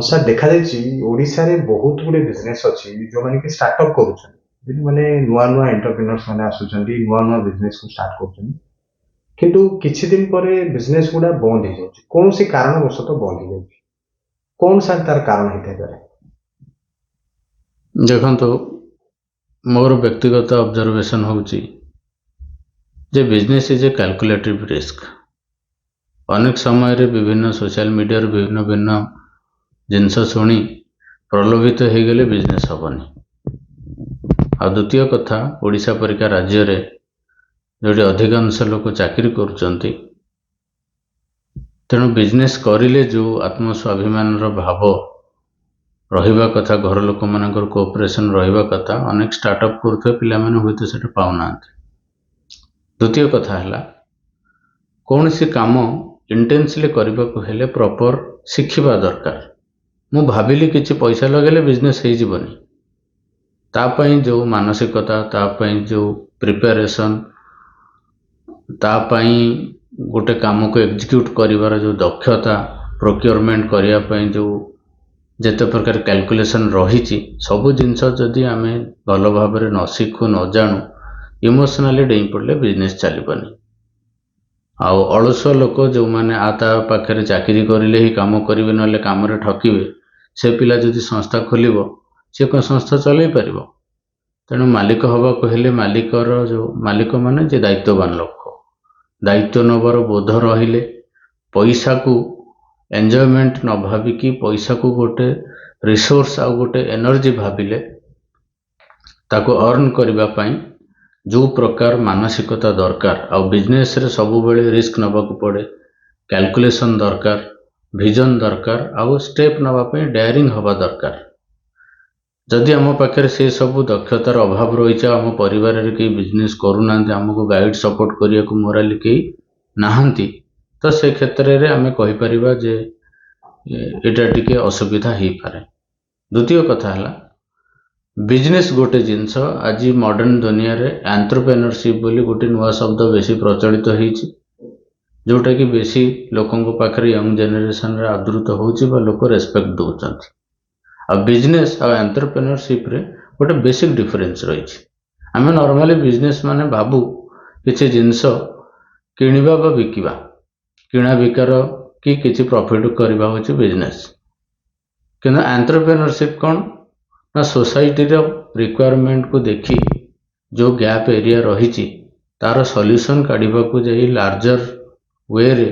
Sir ଦେଖାଯାଇଛି ଓଡ଼ିଶାରେ ବହୁତ ଗୁଡେ ବିଜନେସ୍ ଅଛି ଯୋଉମାନେ କି ଷ୍ଟାର୍ଟଅପ୍ କରୁଛନ୍ତି ମାନେ ନୂଆ ନୂଆ ଏଣ୍ଟରପ୍ରିନର୍ସ ମାନେ ଆସୁଛନ୍ତି ନୂଆ ନୂଆ ବିଜନେସକୁ ଷ୍ଟାର୍ଟ କରୁଛନ୍ତି କିନ୍ତୁ କିଛି ଦିନ ପରେ ବିଜନେସ୍ ଗୁଡା ବନ୍ଦ ହେଇଯାଉଛି କୌଣସି କାରଣବଶତଃ ବନ୍ଦ ହେଇଯାଉଛି କଣ ସାର୍ ତାର କାରଣ ହେଇଥାଇପାରେ? ଦେଖନ୍ତୁ, ମୋର ବ୍ୟକ୍ତିଗତ ଅବଜରଭେସନ୍ ହେଉଛି ଯେ ବିଜନେସ୍ ଇଜ୍ ଏ କ୍ୟାଲକୁଲେଟିଭ୍ ରିସ୍କ। ଅନେକ ସମୟରେ ବିଭିନ୍ନ ସୋସିଆଲ ମିଡ଼ିଆରୁ ବିଭିନ୍ନ ଭିନ୍ନ ଜିନିଷ ଶୁଣି ପ୍ରଲୋଭିତ ହେଇଗଲେ ବିଜନେସ୍ ହେବନି। ଆଉ ଦ୍ୱିତୀୟ କଥା, ଓଡ଼ିଶା ପରିକା ରାଜ୍ୟରେ ଯେଉଁଠି ଅଧିକାଂଶ ଲୋକ ଚାକିରି କରୁଛନ୍ତି, ତେଣୁ ବିଜନେସ୍ କରିଲେ ଯେଉଁ ଆତ୍ମସ୍ୱାଭିମାନର ଭାବ ରହିବା କଥା, ଘର ଲୋକମାନଙ୍କର କୋଅପରେସନ୍ ରହିବା କଥା, ଅନେକ ଷ୍ଟାର୍ଟଅପ୍ କରୁଥିବା ପିଲାମାନେ ହୁଏତ ସେଟା ପାଉନାହାନ୍ତି। ଦ୍ୱିତୀୟ କଥା ହେଲା, କୌଣସି କାମ ଇଣ୍ଟେନ୍ସଲି କରିବାକୁ ହେଲେ ପ୍ରପର୍ ଶିଖିବା ଦରକାର। ମୁଁ ଭାବିଲି କିଛି ପଇସା ଲଗେଇଲେ ବିଜନେସ୍ ହେଇଯିବନି। ତା ପାଇଁ ଯେଉଁ ମାନସିକତା, ତା ପାଇଁ ଯେଉଁ ପ୍ରିପାରେସନ୍, ତା ପାଇଁ ଗୋଟେ କାମକୁ ଏକ୍ଜିକ୍ୟୁଟ୍ କରିବାର ଯେଉଁ ଦକ୍ଷତା, ପ୍ରୋକ୍ୟୁରମେଣ୍ଟ କରିବା ପାଇଁ ଯେଉଁ ଯେତେ ପ୍ରକାର କ୍ୟାଲକୁଲେସନ୍ ରହିଛି, ସବୁ ଜିନିଷ ଯଦି ଆମେ ଭଲ ଭାବରେ ନ ଶିଖୁ, ନ ଜାଣୁ, ଇମୋସନାଲି ଡେଇଁ ପଡ଼ିଲେ ବିଜନେସ୍ ଚାଲିବନି। ଆଉ ଅଳସୁଆ ଲୋକ ଯେଉଁମାନେ ତା ପାଖରେ ଚାକିରି କରିଲେ ହିଁ କାମ କରିବେ, ନହେଲେ କାମରେ ଠକିବେ, ସେ ପିଲା ଯଦି ସଂସ୍ଥା ଖୋଲିବ, ସେ କ'ଣ ସଂସ୍ଥା ଚଲେଇ ପାରିବ? ତେଣୁ ମାଲିକ ହେବାକୁ ହେଲେ ମାଲିକ ମାନେ ଯେ ଦାୟିତ୍ୱବାନ ଲୋକ, ଦାୟିତ୍ୱ ନେବାର ବୋଧ ରହିଲେ, ପଇସାକୁ ଏନ୍ଜୟମେଣ୍ଟ ନ ଭାବିକି ପଇସାକୁ ଗୋଟେ ରିସୋର୍ସ ଆଉ ଗୋଟେ ଏନର୍ଜି ଭାବିଲେ, ତାକୁ ଅର୍ନ କରିବା ପାଇଁ ଯେଉଁ ପ୍ରକାର ମାନସିକତା ଦରକାର, ଆଉ ବିଜନେସ୍ରେ ସବୁବେଳେ ରିସ୍କ ନେବାକୁ ପଡ଼େ, କ୍ୟାଲକୁଲେସନ୍ ଦରକାର, ଭିଜନ୍ ଦରକାର, ଆଉ ଷ୍ଟେପ୍ ନେବା ପାଇଁ ଡେୟାରିଂ ହେବା ଦରକାର। ଯଦି ଆମ ପାଖରେ ସେ ସବୁ ଦକ୍ଷତାର ଅଭାବ ରହିଛି, ଆମ ପରିବାରରେ କେହି ବିଜନେସ୍ କରୁନାହାନ୍ତି, ଆମକୁ ଗାଇଡ଼ ସପୋର୍ଟ କରିବାକୁ ମୋରାଲି କେହି ନାହାନ୍ତି, ତ ସେ କ୍ଷେତ୍ରରେ ଆମେ କହିପାରିବା ଯେ ଏଇଟା ଟିକେ ଅସୁବିଧା ହେଇପାରେ। ଦ୍ୱିତୀୟ କଥା ହେଲା, ବିଜନେସ୍ ଗୋଟେ ଜିନିଷ, ଆଜି ମଡ଼ର୍ଣ୍ଣ ଦୁନିଆରେ ଏଣ୍ଟରପ୍ରେନରସିପ୍ ବୋଲି ଗୋଟେ ନୂଆ ଶବ୍ଦ ବେଶୀ ପ୍ରଚଳିତ ହେଇଛି, ଯେଉଁଟାକି ବେଶୀ ଲୋକଙ୍କ ପାଖରେ ୟଙ୍ଗ ଜେନେରେସନରେ ଆଦୃତ ହେଉଛି ବା ଲୋକ ରେସ୍ପେକ୍ଟ ଦେଉଛନ୍ତି। ଆଉ ବିଜନେସ୍ ଆଉ ଏଣ୍ଟରପ୍ରେନରସିପ୍ରେ ଗୋଟେ ବେସିକ୍ ଡିଫରେନ୍ସ ରହିଛି। ଆମେ ନର୍ମାଲି ବିଜନେସ୍ ମାନେ ଭାବୁ କିଛି ଜିନିଷ କିଣିବା ବା ବିକିବା, କିଣା ବିକାର କି କିଛି ପ୍ରଫିଟ୍ କରିବା ହେଉଛି ବିଜନେସ୍। କିନ୍ତୁ ଏଣ୍ଟରପ୍ରେନରସିପ୍ କ'ଣ ନା, ସୋସାଇଟିର ରିକ୍ୱାରମେଣ୍ଟକୁ ଦେଖି ଯେଉଁ ଗ୍ୟାପ୍ ଏରିଆ ରହିଛି, ତାର ସଲ୍ୟୁସନ୍ କାଢ଼ିବାକୁ ଯାଇ ଲାର୍ଜର ୱେରେ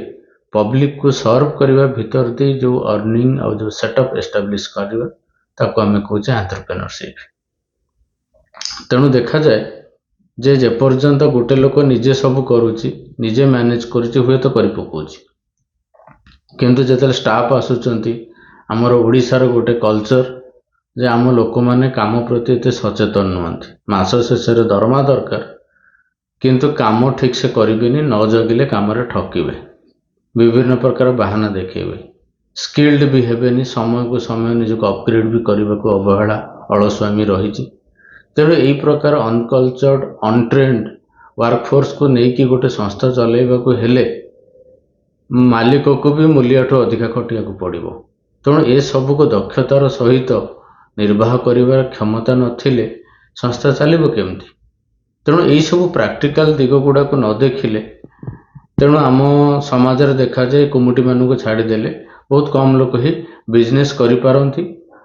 ପବ୍ଲିକକୁ ସର୍ଭ କରିବା ଭିତର ଦେଇ ଯେଉଁ ଅର୍ନିଂ ଆଉ ଯେଉଁ ସେଟଅପ୍ ଏଷ୍ଟାବ୍ଲିଶ୍ କରିବା, ତାକୁ ଆମେ କହୁଛେ ଏଣ୍ଟରପ୍ରେନରସିପ୍। ତେଣୁ ଦେଖାଯାଏ ଯେ ଯେପର୍ଯ୍ୟନ୍ତ ଗୋଟେ ଲୋକ ନିଜେ ସବୁ କରୁଛି, ନିଜେ ମ୍ୟାନେଜ୍ କରୁଛି, ହୁଏତ କରିପକାଉଛି, କିନ୍ତୁ ଯେତେବେଳେ ଷ୍ଟାଫ୍ ଆସୁଛନ୍ତି, ଆମର ଓଡ଼ିଶାର ଗୋଟେ କଲଚର ଯେ ଆମ ଲୋକମାନେ କାମ ପ୍ରତି ଏତେ ସଚେତନ ନୁହନ୍ତି। ମାସ ଶେଷରେ ଦରମା ଦରକାର, କିନ୍ତୁ କାମ ଠିକ୍ସେ କରିବେନି, ନ ଜଗିଲେ କାମରେ ଠକିବେ, ବିଭିନ୍ନ ପ୍ରକାର ବାହାନା ଦେଖେଇବେ, ସ୍କିଲ୍ଡ ବି ହେବେନି, ସମୟକୁ ସମୟ ନିଜକୁ ଅପଗ୍ରେଡ୍ ବି କରିବାକୁ ଅବହେଳା, ଅଳସୁଆମୀ ରହିଛି। ତେଣୁ ଏହି ପ୍ରକାର ଅନକଲଚର୍ଡ, ଅନଟ୍ରେଣ୍ଡ ୱାର୍କଫୋର୍ସକୁ ନେଇକି ଗୋଟେ ସଂସ୍ଥା ଚଲେଇବାକୁ ହେଲେ ମାଲିକକୁ ବି ମୂଲିଆଠୁ ଅଧିକା ଖଟିବାକୁ ପଡ଼ିବ। ତେଣୁ ଏସବୁକୁ ଦକ୍ଷତାର ସହିତ ନିର୍ବାହ କରିବାର କ୍ଷମତା ନଥିଲେ ସଂସ୍ଥା ଚାଲିବ କେମିତି? ତେଣୁ ଏହିସବୁ ପ୍ରାକ୍ଟିକାଲ ଦିଗ ଗୁଡ଼ାକୁ ନ ଦେଖିଲେ, ତେଣୁ ଆମ ସମାଜରେ ଦେଖାଯାଏ କମିଟିମାନଙ୍କୁ ଛାଡ଼ିଦେଲେ ବହୁତ କମ୍ ଲୋକ ହିଁ ବିଜନେସ୍ କରିପାରନ୍ତି।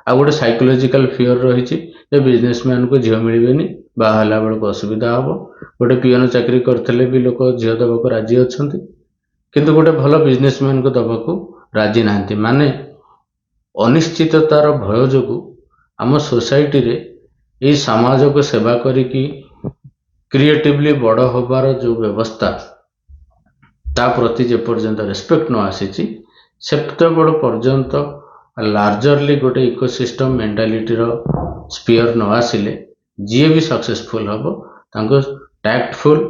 ଆଉ ଗୋଟେ ସାଇକୋଲୋଜିକାଲ ଫିୟର ରହିଛି ଯେ ବିଜନେସମ୍ୟାନକୁ ଝିଅ ମିଳିବେନି, ବାହା ହେଲା ବେଳକୁ ଅସୁବିଧା ହେବ। ଗୋଟେ ପିଅନ ଚାକିରି କରିଥିଲେ ବି ଲୋକ ଝିଅ ଦେବାକୁ ରାଜି ଅଛନ୍ତି, କିନ୍ତୁ ଗୋଟେ ଭଲ ବିଜନେସମ୍ୟାନକୁ ଦେବାକୁ ରାଜି ନାହାନ୍ତି। ମାନେ ଅନିଶ୍ଚିତତାର ଭୟ ଯୋଗୁଁ ଆମ ସୋସାଇଟିରେ ଏହି ସମାଜକୁ ସେବା କରିକି କ୍ରିଏଟିଭଲି ବଡ଼ ହେବାର ଯେଉଁ ବ୍ୟବସ୍ଥା, ତା ପ୍ରତି ଯେପର୍ଯ୍ୟନ୍ତ ରେସ୍ପେକ୍ଟ ନ ଆସିଛି, ସେତେବେଳେ ପର୍ଯ୍ୟନ୍ତ ଲାର୍ଜରଲି ଗୋଟେ ଇକୋସିଷ୍ଟମ୍ ମେଣ୍ଟାଲିଟିର ସ୍ପିୟର ନ ଆସିଲେ ଯିଏ ବି ସକ୍ସେସଫୁଲ୍ ହେବ, ତାଙ୍କୁ ଟ୍ୟାକ୍ଟଫୁଲ୍,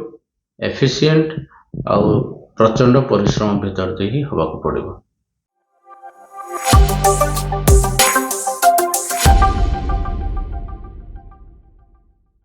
ଏଫିସିଏଣ୍ଟ ଆଉ ପ୍ରଚଣ୍ଡ ପରିଶ୍ରମ ଭିତର ଦେଇକି ହେବାକୁ ପଡ଼ିବ।